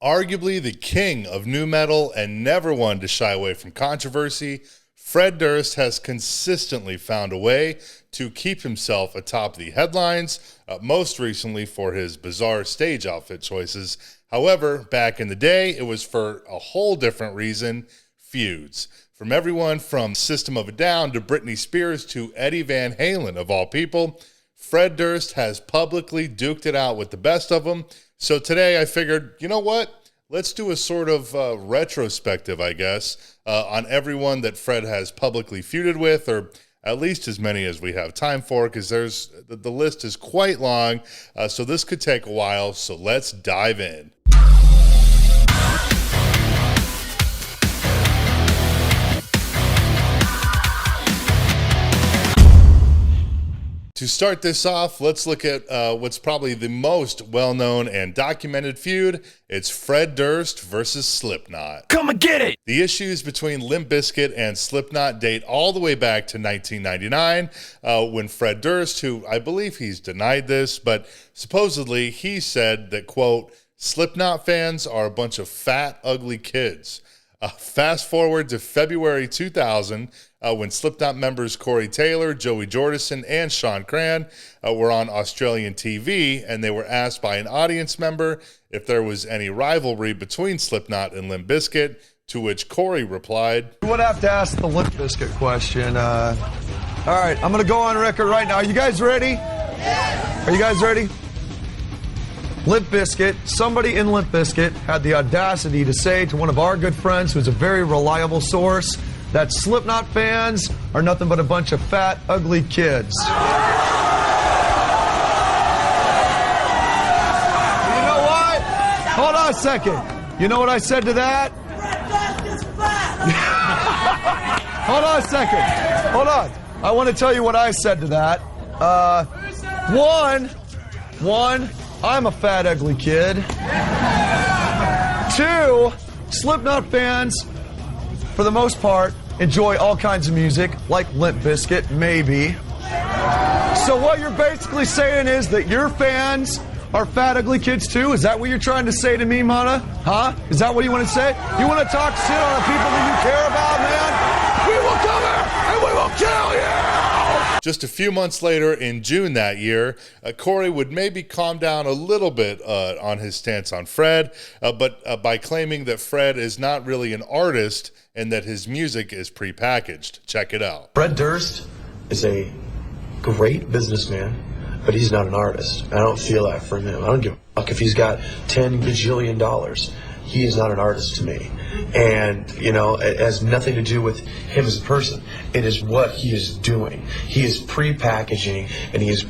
Arguably the king of nu metal and never one to shy away from controversy, Fred Durst has consistently found a way to keep himself atop the headlines, most recently for his bizarre stage outfit choices. However, back in the day, it was for a whole different reason: feuds. From everyone from System of a Down to Britney Spears to Eddie Van Halen, of all people, Fred Durst has publicly duked it out with the best of them. So today I figured, you know what? Let's do a sort of retrospective, I guess, on everyone that Fred has publicly feuded with, or at least as many as we have time for, because the list is quite long, so this could take a while, so let's dive in. To start this off, let's look at what's probably the most well-known and documented feud. It's Fred Durst versus Slipknot. Come and get it! The issues between Limp Bizkit and Slipknot date all the way back to 1999, when Fred Durst, who I believe he's denied this, but supposedly he said that, quote, Slipknot fans are a bunch of fat, ugly kids. Fast forward to February 2000, when Slipknot members Corey Taylor, Joey Jordison, and Sean Cran were on Australian TV, and they were asked by an audience member if there was any rivalry between Slipknot and Limp Bizkit, to which Corey replied, You would have to ask the Limp Bizkit question. All right, I'm going to go on record right now. Are you guys ready? Yes. Are you guys ready? Limp Bizkit, somebody in Limp Bizkit had the audacity to say to one of our good friends, who's a very reliable source, that Slipknot fans are nothing but a bunch of fat, ugly kids. You know what? Hold on a second. You know what I said to that? Hold on a second. Hold on. I want to tell you what I said to that. One, I'm a fat, ugly kid. Two, Slipknot fans, for the most part, enjoy all kinds of music, like Limp Bizkit, maybe. So what you're basically saying is that your fans are fat, ugly kids too? Is that what you're trying to say to me, Mana? Huh? Is that what you want to say? You want to talk shit on the people that you care about, man? We will come here and we will kill you! Just a few months later, in June that year, Corey would maybe calm down a little bit on his stance on Fred, but by claiming that Fred is not really an artist and that his music is prepackaged. Check it out. Fred Durst is a great businessman, but he's not an artist. I don't feel that from him. I don't give a fuck if he's got $10 gajillion. He is not an artist to me. And, you know, it has nothing to do with him as a person. It is what he is doing. He is pre-packaging, and he is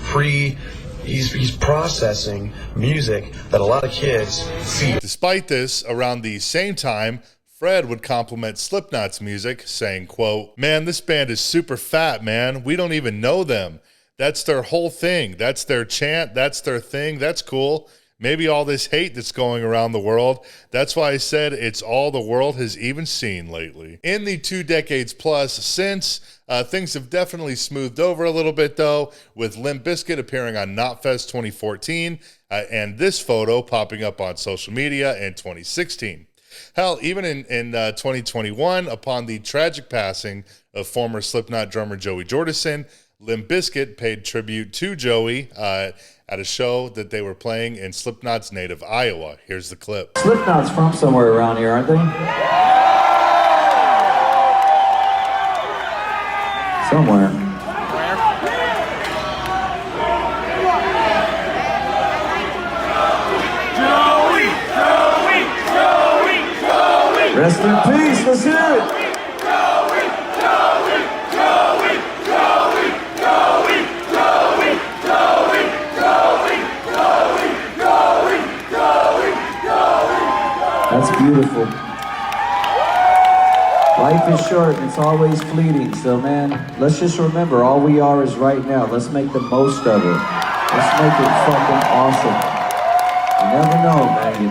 he's processing music that a lot of kids see. Despite this, around the same time, Fred would compliment Slipknot's music, saying, quote, Man, this band is super fat, man. We don't even know them. That's their whole thing. That's their chant. That's their thing. That's cool. Maybe all this hate that's going around the world. That's why I said it's all the world has even seen lately. In the 2 decades plus since, things have definitely smoothed over a little bit, though, with Limp Bizkit appearing on Knotfest 2014 and this photo popping up on social media in 2016. Hell, even in 2021, upon the tragic passing of former Slipknot drummer Joey Jordison, Limp Bizkit paid tribute to Joey at a show that they were playing in Slipknot's native Iowa. Here's the clip. Slipknot's from somewhere around here, aren't they? Somewhere. Joey! Rest in peace, let's hear it! That's beautiful. Life is short and it's always fleeting. So, man, let's just remember all we are is right now. Let's make the most of it. Let's make it fucking awesome. You never know, man. You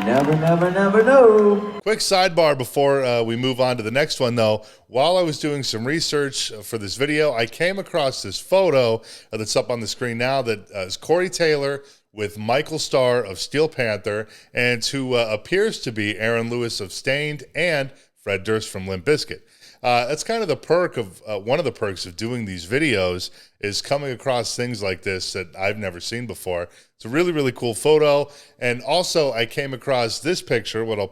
never know. Quick sidebar before we move on to the next one, though. While I was doing some research for this video, I came across this photo that's up on the screen now that is Corey Taylor with Michael Starr of Steel Panther and who appears to be Aaron Lewis of Stained and Fred Durst from Limp Bizkit. That's kind of the perk of one of the perks of doing these videos is coming across things like this that I've never seen before. It's a really, really cool photo. And also I came across this picture, what I'll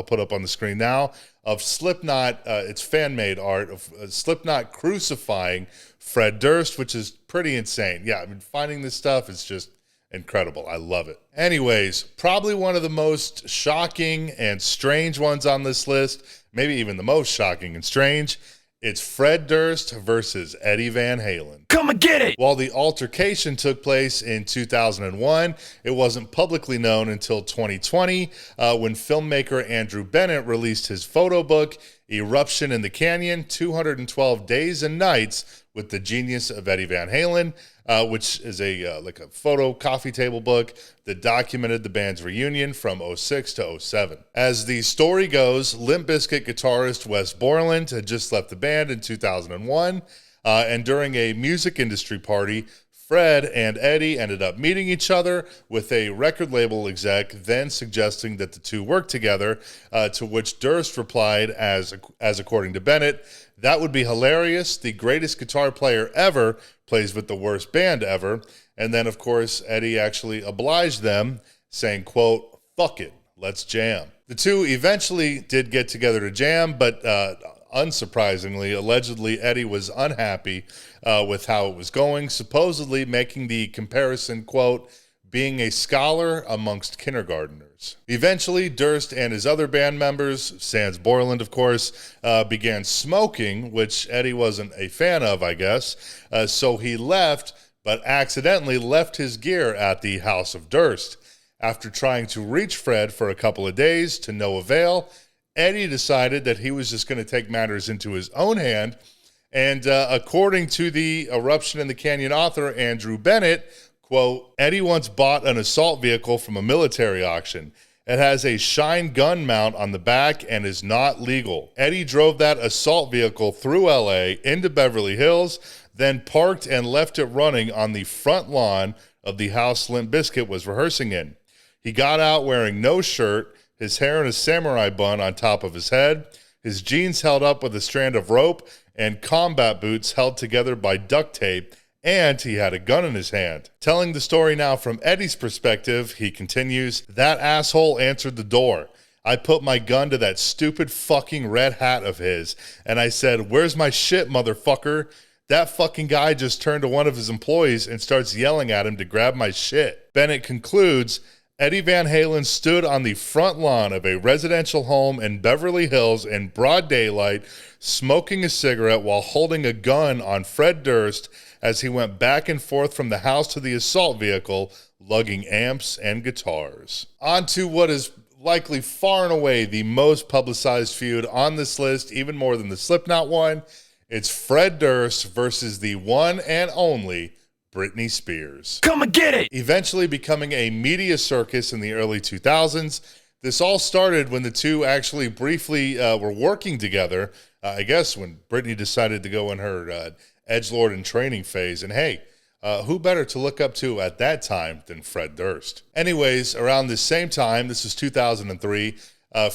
put up on the screen now, of Slipknot. It's fan-made art of Slipknot crucifying Fred Durst, which is pretty insane. Yeah, I mean, finding this stuff is just incredible. I love it. Anyways, probably one of the most shocking and strange ones on this list, maybe even the most shocking and strange. It's Fred Durst versus Eddie Van Halen. Come and get it! While the altercation took place in 2001, it wasn't publicly known until 2020 when filmmaker Andrew Bennett released his photo book, Eruption in the Canyon, 212 Days and Nights with the Genius of Eddie Van Halen, which is like a photo coffee table book that documented the band's reunion from 06 to 07. As the story goes, Limp Bizkit guitarist Wes Borland had just left the band in 2001, and during a music industry party, Fred and Eddie ended up meeting each other with a record label exec then suggesting that the two work together, to which Durst replied, as according to Bennett, "That would be hilarious. The greatest guitar player ever plays with the worst band ever." And then, of course, Eddie actually obliged them, saying, quote, "Fuck it, let's jam." The two eventually did get together to jam, but unsurprisingly, allegedly, Eddie was unhappy with how it was going, supposedly making the comparison, quote, "being a scholar amongst kindergarteners." Eventually, Durst and his other band members, sans Borland, of course, began smoking, which Eddie wasn't a fan of, I guess. So he left, but accidentally left his gear at the house of Durst. After trying to reach Fred for a couple of days to no avail, Eddie decided that he was just going to take matters into his own hand. And according to the Eruption in the Canyon author, Andrew Bennett, quote, "Eddie once bought an assault vehicle from a military auction. It has a Shine gun mount on the back and is not legal. Eddie drove that assault vehicle through LA into Beverly Hills, then parked and left it running on the front lawn of the house Limp Bizkit was rehearsing in. He got out wearing no shirt, his hair in a samurai bun on top of his head, his jeans held up with a strand of rope, and combat boots held together by duct tape, and he had a gun in his hand." Telling the story now from Eddie's perspective, he continues, "That asshole answered the door. I put my gun to that stupid fucking red hat of his, and I said, 'Where's my shit, motherfucker?' That fucking guy just turned to one of his employees and starts yelling at him to grab my shit." Bennett concludes, Eddie Van Halen stood on the front lawn of a residential home in Beverly Hills in broad daylight, smoking a cigarette while holding a gun on Fred Durst as he went back and forth from the house to the assault vehicle, lugging amps and guitars. On to what is likely far and away the most publicized feud on this list, even more than the Slipknot one. It's Fred Durst versus the one and only Britney Spears. Come and get it! Eventually becoming a media circus in the early 2000s, this all started when the two actually briefly were working together, I guess when Britney decided to go in her edgelord and training phase. And hey, who better to look up to at that time than Fred Durst? Anyways, around the same time, this is 2003,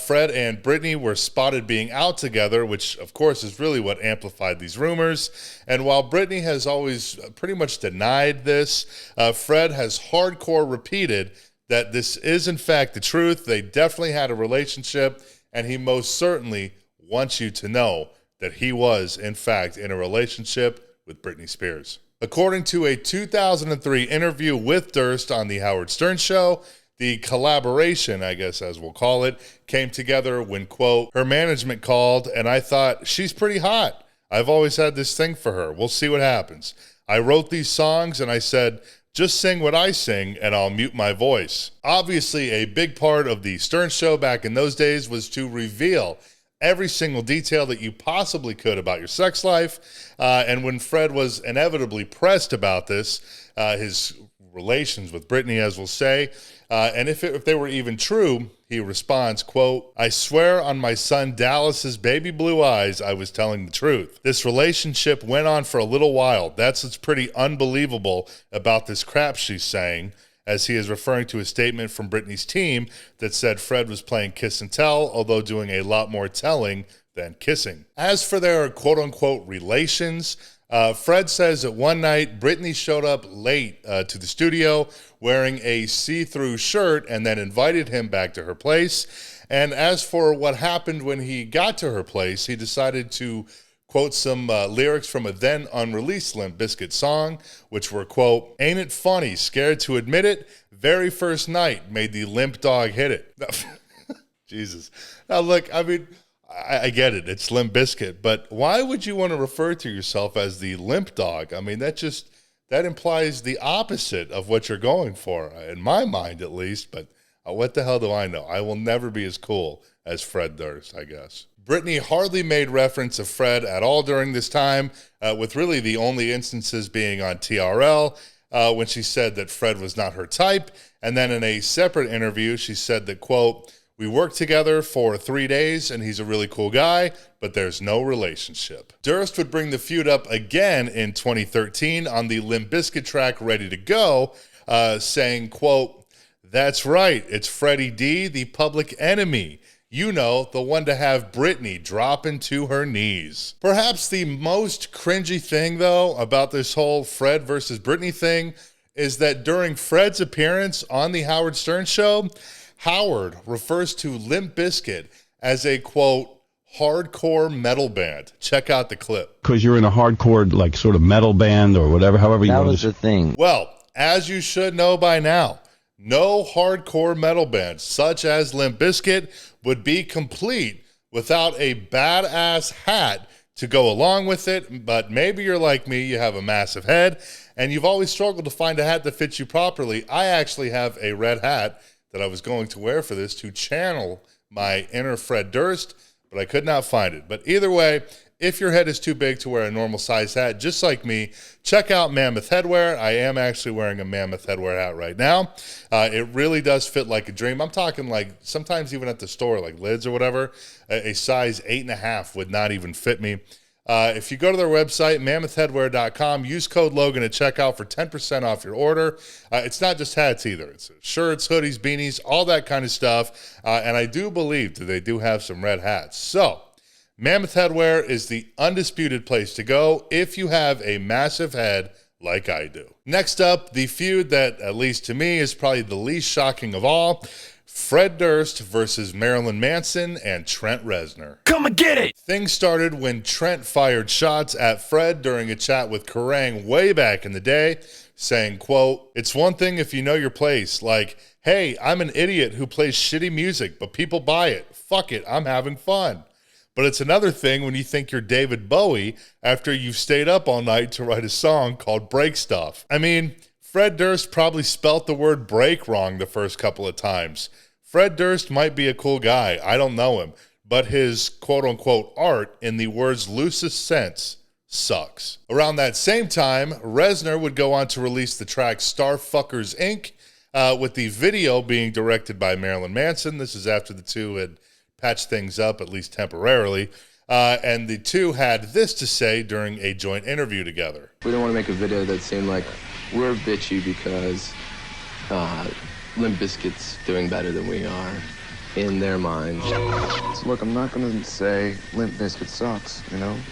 Fred and Britney were spotted being out together, which of course is really what amplified these rumors. And while Britney has always pretty much denied this, Fred has hardcore repeated that this is in fact the truth. They definitely had a relationship, and he most certainly wants you to know that he was in fact in a relationship with Britney Spears. According to a 2003 interview with Durst on the Howard Stern Show, the collaboration, I guess as we'll call it, came together when, quote, "her management called and I thought, she's pretty hot. I've always had this thing for her. We'll see what happens. I wrote these songs and I said, just sing what I sing and I'll mute my voice." Obviously, a big part of the Stern Show back in those days was to reveal every single detail that you possibly could about your sex life. And when Fred was inevitably pressed about this, his relations with Britney, as we'll say, and if they were even true, he responds, quote, "I swear on my son Dallas's baby blue eyes, I was telling the truth. This relationship went on for a little while. That's what's pretty unbelievable about this crap she's saying. as he is referring to a statement from Britney's team that said Fred was playing kiss and tell, although doing a lot more telling than kissing. As for their quote-unquote relations, Fred says that one night Britney showed up late to the studio wearing a see-through shirt and then invited him back to her place. And as for what happened when he got to her place, he decided to quote some lyrics from a then unreleased Limp Bizkit song, which were, quote, "Ain't it funny, scared to admit it, very first night made the limp dog hit it." Jesus. Now look, I mean, I get it, it's Limp Bizkit, but why would you want to refer to yourself as the limp dog? I mean, that implies the opposite of what you're going for, in my mind at least, but what the hell do I know? I will never be as cool as Fred Durst, I guess. Britney hardly made reference of Fred at all during this time, with really the only instances being on TRL, when she said that Fred was not her type. And then in a separate interview, she said that, quote, "We worked together for 3 days and he's a really cool guy, but there's no relationship." Durst would bring the feud up again in 2013 on the Limp Bizkit track Ready to Go, saying, quote, "That's right, it's Freddie D, the public enemy. You know, the one to have Britney dropping to her knees." Perhaps the most cringy thing, though, about this whole Fred versus Britney thing is that during Fred's appearance on the Howard Stern show, Howard refers to Limp Bizkit as a, quote, "hardcore metal band." Check out the clip. Because you're in a hardcore, like, sort of metal band or whatever, however you want to say. That was the thing. Well, as you should know by now, no hardcore metal band such as Limp Bizkit would be complete without a badass hat to go along with it. But maybe you're like me, you have a massive head, and you've always struggled to find a hat that fits you properly. I actually have a red hat that I was going to wear for this to channel my inner Fred Durst, but I could not find it. But either way, if your head is too big to wear a normal size hat, just like me, check out Mammoth Headwear. I am actually wearing a Mammoth Headwear hat right now. It really does fit like a dream. I'm talking like sometimes even at the store, like Lids or whatever, a size 8.5 would not even fit me. If you go to their website, mammothheadwear.com, use code Logan at checkout for 10% off your order. It's not just hats either. It's shirts, hoodies, beanies, all that kind of stuff. And I do believe that they do have some red hats. So Mammoth Headwear is the undisputed place to go if you have a massive head like I do. Next up, the feud that, at least to me, is probably the least shocking of all. Fred Durst versus Marilyn Manson and Trent Reznor. Come and get it! Things started when Trent fired shots at Fred during a chat with Kerrang way back in the day, saying, quote, "It's one thing if you know your place, like, hey, I'm an idiot who plays shitty music, but people buy it. Fuck it, I'm having fun. But it's another thing when you think you're David Bowie after you've stayed up all night to write a song called Break Stuff." I mean, Fred Durst probably spelt the word break wrong the first couple of times. Fred Durst might be a cool guy. I don't know him. But his quote-unquote art, in the word's loosest sense, sucks. Around that same time, Reznor would go on to release the track Starfuckers Inc., with the video being directed by Marilyn Manson. This is after the two had patched things up, at least temporarily. And the two had this to say during a joint interview together. We don't want to make a video that seemed like we're bitchy because Limp Bizkit's doing better than we are in their minds. Look, I'm not going to say Limp Bizkit sucks,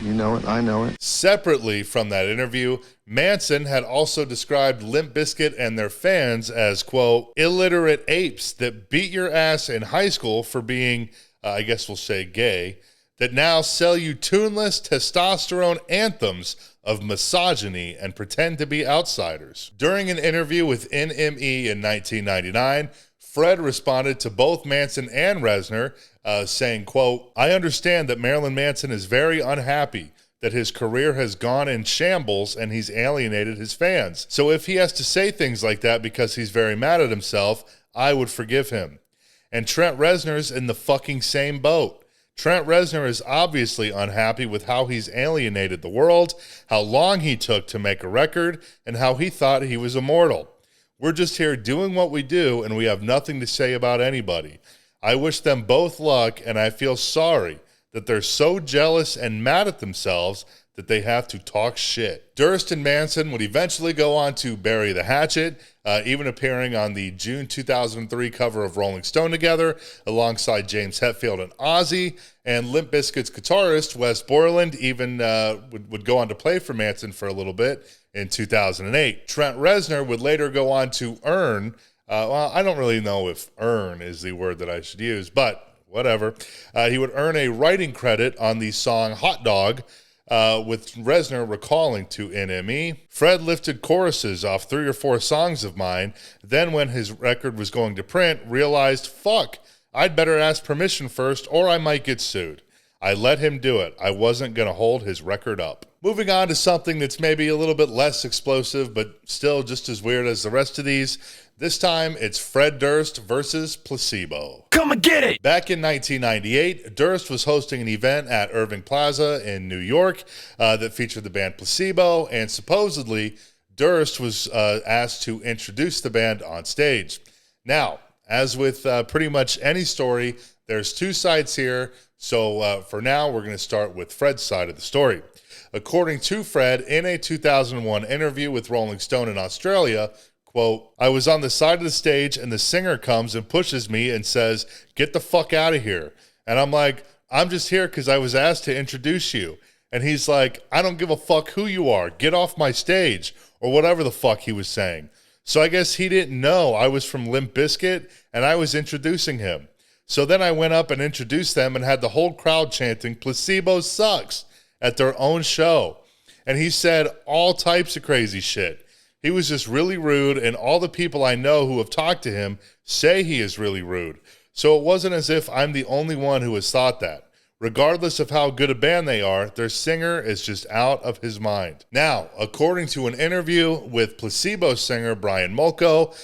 you know it, I know it. Separately from that interview, Manson had also described Limp Bizkit and their fans as, quote, illiterate apes that beat your ass in high school for being, I guess we'll say gay, that now sell you tuneless testosterone anthems of misogyny and pretend to be outsiders. During an interview with NME in 1999, Fred responded to both Manson and Reznor, saying, quote, I understand that Marilyn Manson is very unhappy that his career has gone in shambles and he's alienated his fans. So if he has to say things like that because he's very mad at himself, I would forgive him. And Trent Reznor's in the fucking same boat. Trent Reznor is obviously unhappy with how he's alienated the world, how long he took to make a record, and how he thought he was immortal. We're just here doing what we do, and we have nothing to say about anybody. I wish them both luck, and I feel sorry that they're so jealous and mad at themselves that they have to talk shit. Durst and Manson would eventually go on to bury the hatchet, even appearing on the June 2003 cover of Rolling Stone together, alongside James Hetfield and Ozzy, and Limp Bizkit's guitarist, Wes Borland, even would go on to play for Manson for a little bit in 2008. Trent Reznor would later go on to earn, well, I don't really know if earn is the word that I should use, but whatever. He would earn a writing credit on the song Hot Dog, with Reznor recalling to NME, Fred lifted choruses off 3 or 4 songs of mine, then when his record was going to print, realized, fuck, I'd better ask permission first or I might get sued. I let him do it. I wasn't going to hold his record up. Moving on to something that's maybe a little bit less explosive, but still just as weird as the rest of these. This time, it's Fred Durst versus Placebo. Come and get it! Back in 1998, Durst was hosting an event at Irving Plaza in New York that featured the band Placebo, and supposedly, Durst was asked to introduce the band on stage. Now, as with pretty much any story, there's 2 sides here, so for now, we're going to start with Fred's side of the story. According to Fred, in a 2001 interview with Rolling Stone in Australia, quote, I was on the side of the stage and the singer comes and pushes me and says, get the fuck out of here. And I'm like, I'm just here because I was asked to introduce you. And he's like, I don't give a fuck who you are. Get off my stage, or whatever the fuck he was saying. So I guess he didn't know I was from Limp Bizkit and I was introducing him. So then I went up and introduced them and had the whole crowd chanting, Placebo sucks, at their own show. And he said all types of crazy shit. He was just really rude, and all the people I know who have talked to him say he is really rude. So it wasn't as if I'm the only one who has thought that. Regardless of how good a band they are, their singer is just out of his mind. Now, according to an interview with Placebo singer Brian Molko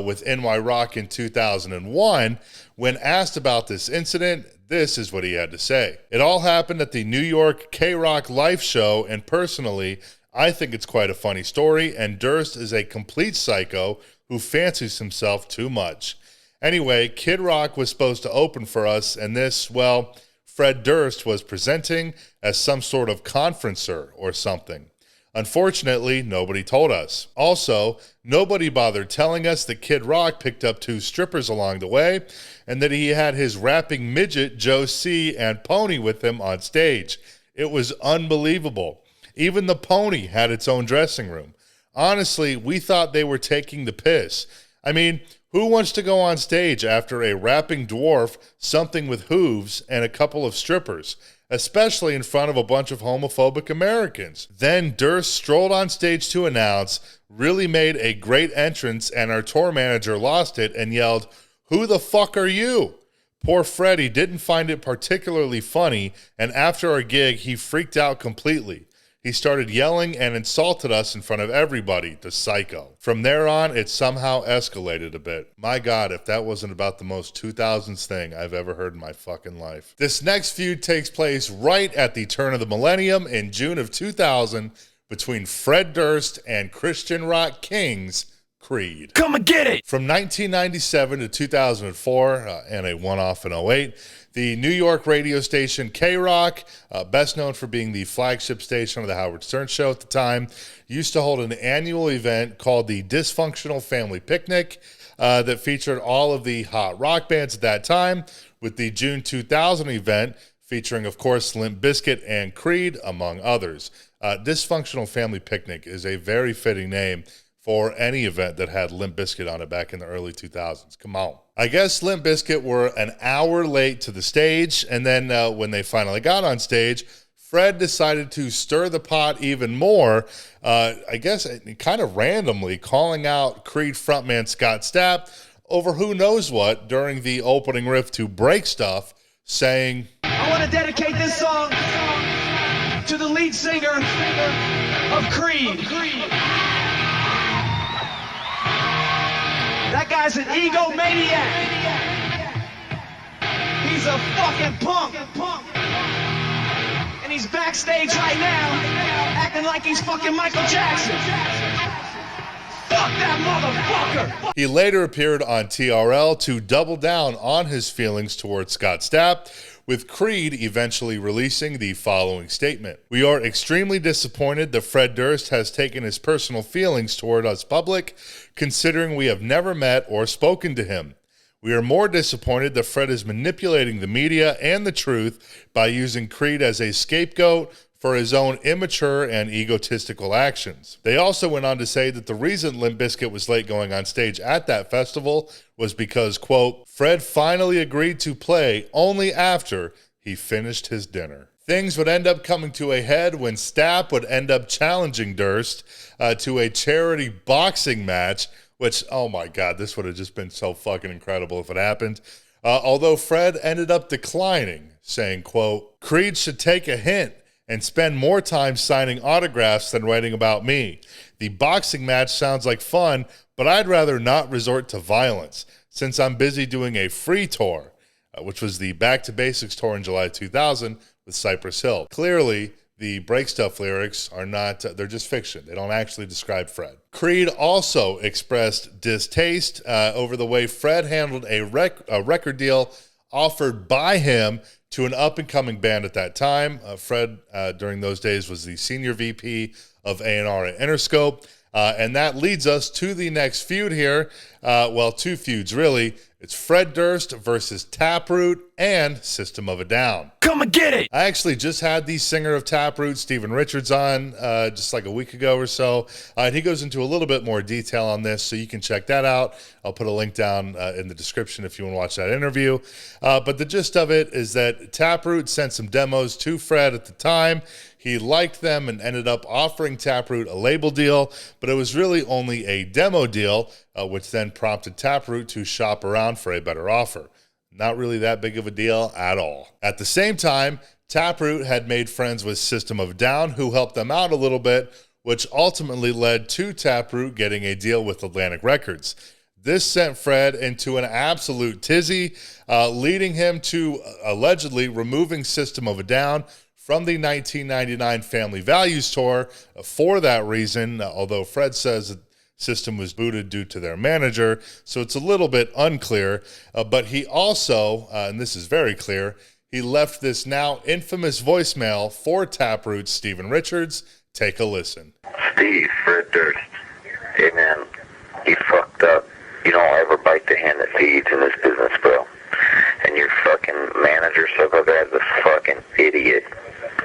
with NY Rock in 2001, when asked about this incident, this is what he had to say. It all happened at the New York K-Rock Live show, and personally, I think it's quite a funny story, and Durst is a complete psycho who fancies himself too much. Anyway, Kid Rock was supposed to open for us, and this, well, Fred Durst was presenting as some sort of conferencer or something. Unfortunately, nobody told us. Also, nobody bothered telling us that Kid Rock picked up 2 strippers along the way and that he had his rapping midget Joe C. and Pony with him on stage. It was unbelievable. Even the Pony had its own dressing room. Honestly, we thought they were taking the piss. I mean, who wants to go on stage after a rapping dwarf, something with hooves, and a couple of strippers, especially in front of a bunch of homophobic Americans? Then Durst strolled on stage to announce, really made a great entrance, and our tour manager lost it and yelled, "Who the fuck are you?" Poor Freddie didn't find it particularly funny, and after our gig, he freaked out completely. He started yelling and insulted us in front of everybody, the psycho. From there on, it somehow escalated a bit. My God, if that wasn't about the most 2000s thing I've ever heard in my fucking life. This next feud takes place right at the turn of the millennium in June of 2000 between Fred Durst and Christian rock kings Creed. Come and get it! From 1997 to 2004, and a one-off in 2008, the New York radio station K-Rock, best known for being the flagship station of the Howard Stern Show at the time, used to hold an annual event called the Dysfunctional Family Picnic that featured all of the hot rock bands at that time, with the June 2000 event featuring, of course, Limp Bizkit and Creed, among others. Dysfunctional Family Picnic is a very fitting name for any event that had Limp Bizkit on it back in the early 2000s. Come on. I guess Limp Bizkit were an hour late to the stage, and then when they finally got on stage, Fred decided to stir the pot even more, I guess kind of randomly calling out Creed frontman Scott Stapp over who knows what during the opening riff to Break Stuff, saying, I want to dedicate this song to the lead singer of Creed. That guy's an egomaniac. He's a fucking punk. And he's backstage right now acting like he's fucking Michael Jackson. Fuck that motherfucker! He later appeared on TRL to double down on his feelings towards Scott Stapp, with Creed eventually releasing the following statement. We are extremely disappointed that Fred Durst has taken his personal feelings toward us public, considering we have never met or spoken to him. We are more disappointed that Fred is manipulating the media and the truth by using Creed as a scapegoat for his own immature and egotistical actions. They also went on to say that the reason Limp Bizkit was late going on stage at that festival was because, quote, Fred finally agreed to play only after he finished his dinner. Things would end up coming to a head when Stapp would end up challenging Durst to a charity boxing match, which, oh my God, this would have just been so fucking incredible if it happened. Although Fred ended up declining, saying, quote, Creed should take a hint and spend more time signing autographs than writing about me. The boxing match sounds like fun, but I'd rather not resort to violence since I'm busy doing a free tour, which was the Back to Basics tour in July 2000 with Cypress Hill. Clearly, the Break Stuff lyrics are not, they're just fiction. They don't actually describe Fred. Creed also expressed distaste over the way Fred handled a record deal offered by him to an up-and-coming band at that time. Fred, during those days, was the senior VP of A&R at Interscope. And that leads us to the next feud here. Well, two feuds, really. It's Fred Durst versus Taproot and System of a Down. Come and get it! I actually just had the singer of Taproot, Stephen Richards, on just like a week ago or so. And he goes into a little bit more detail on this, so you can check that out. I'll put a link down in the description if you want to watch that interview. But the gist of it is that Taproot sent some demos to Fred at the time. He liked them and ended up offering Taproot a label deal, but it was really only a demo deal, which then prompted Taproot to shop around for a better offer. Not really that big of a deal at all. At the same time, Taproot had made friends with System of a Down, who helped them out a little bit, which ultimately led to Taproot getting a deal with Atlantic Records. This sent Fred into an absolute tizzy, leading him to allegedly removing System of a Down from the 1999 Family Values Tour for that reason, although Fred says that System was booted due to their manager, so it's a little bit unclear. But he also, and this is very clear, he left this now infamous voicemail for Taproot's Stephen Richards. Take a listen. Steve, Fred Durst. Hey man, you fucked up. You don't ever bite the hand that feeds in this business, bro. And your fucking manager, Suckerberg's a fucking idiot.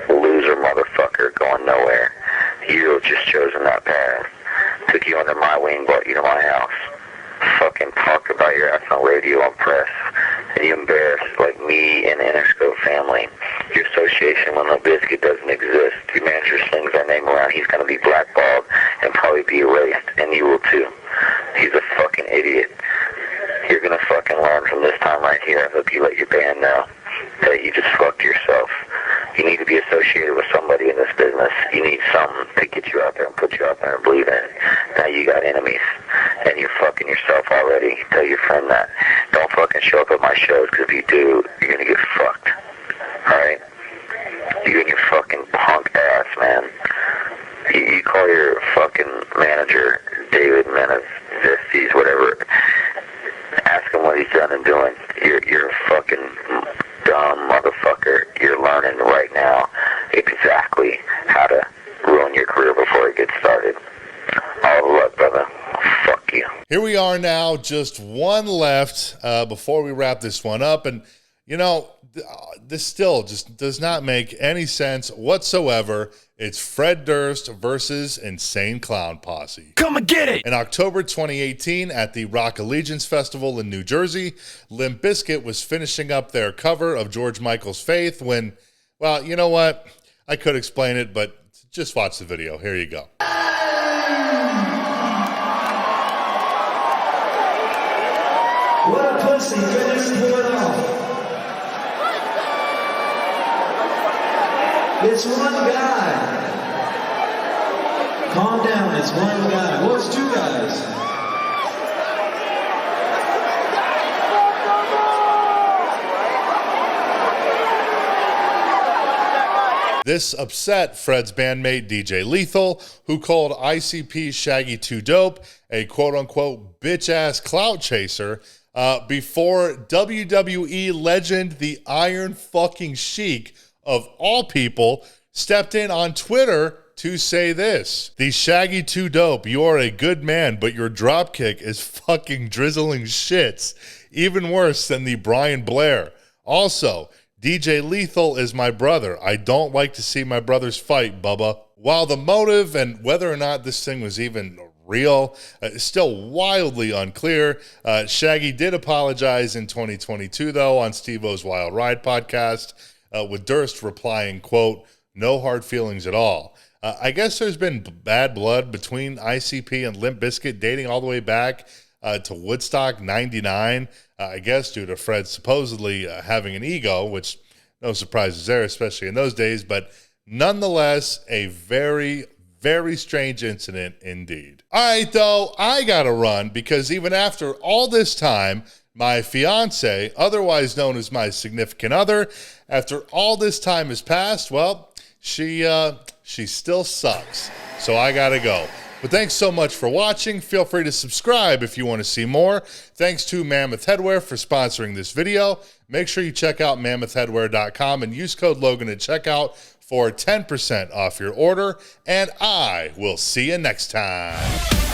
Loser motherfucker going nowhere. You just chosen that path. Took you under my wing, brought you to my house. Fucking talked about your ass on radio and press. And you embarrassed like me and the Interscope family. Your association with Limp Bizkit doesn't exist. Your manager slings our name around. He's gonna be blackballed and probably be erased. And you will too. He's a fucking idiot. You're gonna fucking learn from this time right here. I hope you let your band know that you just fucked yourself. You need to be associated with somebody in this business. You need something to get you out there and put you out there and believe in it. Now you got enemies, and you're fucking yourself already. Tell your friend that. Don't fucking show up at my shows, because if you do, you're gonna get fucked. Alright? You and your fucking punk ass, man. You call your fucking manager, David Menezes, whatever. Ask him what he's done and doing. You're a fucking dumb motherfucker. You're learning right now exactly how to ruin your career before it gets started. All the luck, brother. Fuck you. Here we are now, just one left before we wrap this one up. And, you know, this still just does not make any sense whatsoever. It's Fred Durst versus Insane Clown Posse. Come and get it! In October 2018, at the Rock Allegiance Festival in New Jersey, Limp Bizkit was finishing up their cover of George Michael's Faith when, well, you know what? I could explain it, but just watch the video. Here you go. What a pussy, finish pull it off. It's one guy. Calm down, it's one guy. Well, it's two guys. This upset Fred's bandmate DJ Lethal, who called ICP Shaggy too dope, a quote-unquote bitch-ass clout chaser, before WWE legend the Iron fucking Sheik, of all people, stepped in on Twitter to say this: "The Shaggy too dope, you are a good man, but your dropkick is fucking drizzling shits. Even worse than the Brian Blair. Also, DJ Lethal is my brother. I don't like to see my brothers fight, Bubba." While the motive and whether or not this thing was even real is still wildly unclear, Shaggy did apologize in 2022, though, on Steve-O's Wild Ride podcast, with Durst replying, quote, "No hard feelings at all." I guess there's been bad blood between ICP and Limp Bizkit dating all the way back to Woodstock 99, I guess due to Fred supposedly having an ego, which no surprises there, especially in those days, but nonetheless, a very, very strange incident indeed. All right, though, I gotta run because even after all this time, my fiance, otherwise known as my significant other, after all this time has passed, well, she still sucks. So I gotta go. But thanks so much for watching. Feel free to subscribe if you want to see more. Thanks to Mammoth Headwear for sponsoring this video. Make sure you check out mammothheadwear.com and use code Logan at checkout for 10% off your order. And I will see you next time.